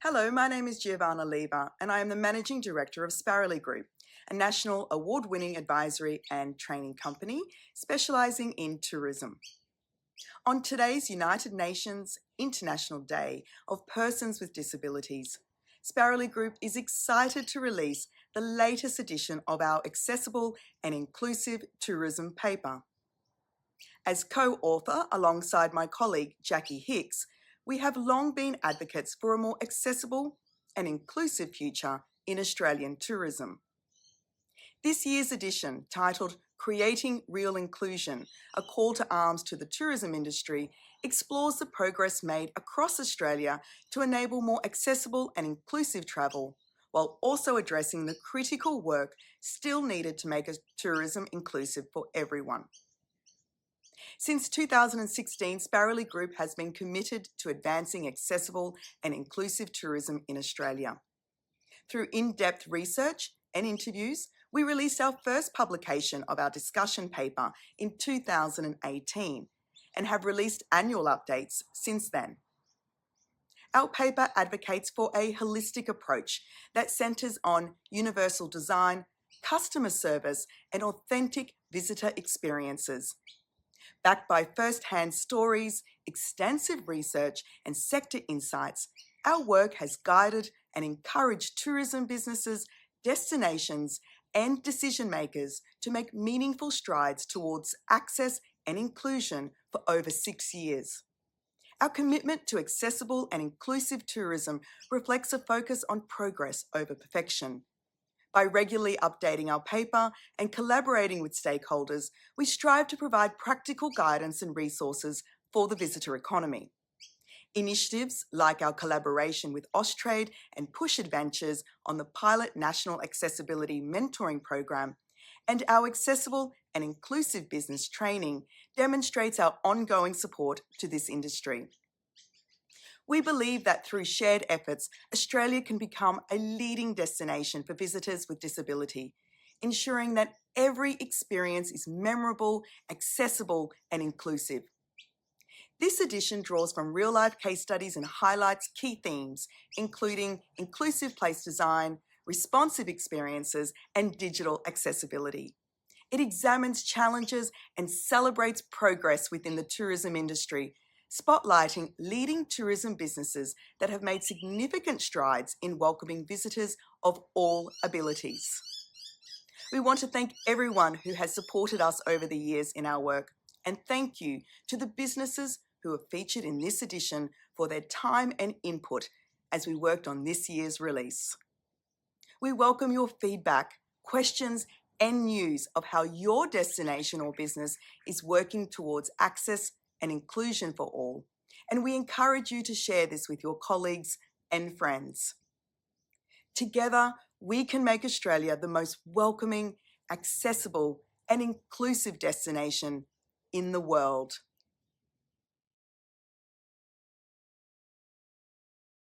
Hello, my name is Giovanna Lever, and I am the Managing Director of Sparrowley Group, a national award-winning advisory and training company specialising in tourism. On today's United Nations International Day of Persons with Disabilities, Sparrowley Group is excited to release the latest edition of our Accessible and Inclusive Tourism paper. As co-author alongside my colleague Jackie Hicks, we have long been advocates for a more accessible and inclusive future in Australian tourism. This year's edition, titled Creating Real Inclusion, a call to arms to the tourism industry, explores the progress made across Australia to enable more accessible and inclusive travel, while also addressing the critical work still needed to make tourism inclusive for everyone. Since 2016, Sparrowley Group has been committed to advancing accessible and inclusive tourism in Australia. Through in-depth research and interviews, we released our first publication of our discussion paper in 2018 and have released annual updates since then. Our paper advocates for a holistic approach that centres on universal design, customer service, and authentic visitor experiences. Backed by first-hand stories, extensive research, and sector insights, our work has guided and encouraged tourism businesses, destinations, and decision-makers to make meaningful strides towards access and inclusion for over 6 years. Our commitment to accessible and inclusive tourism reflects a focus on progress over perfection. By regularly updating our paper and collaborating with stakeholders, we strive to provide practical guidance and resources for the visitor economy. Initiatives like our collaboration with Austrade and Push Adventures on the Pilot National Accessibility Mentoring Program and our Accessible and Inclusive Business Training demonstrates our ongoing support to this industry. We believe that through shared efforts, Australia can become a leading destination for visitors with disability, ensuring that every experience is memorable, accessible, and inclusive. This edition draws from real-life case studies and highlights key themes, including inclusive place design, responsive experiences, and digital accessibility. It examines challenges and celebrates progress within the tourism industry, spotlighting leading tourism businesses that have made significant strides in welcoming visitors of all abilities. We want to thank everyone who has supported us over the years in our work, and thank you to the businesses who are featured in this edition for their time and input as we worked on this year's release. We welcome your feedback, questions, and news of how your destination or business is working towards access and inclusion for all, and we encourage you to share this with your colleagues and friends. Together, we can make Australia the most welcoming, accessible, and inclusive destination in the world.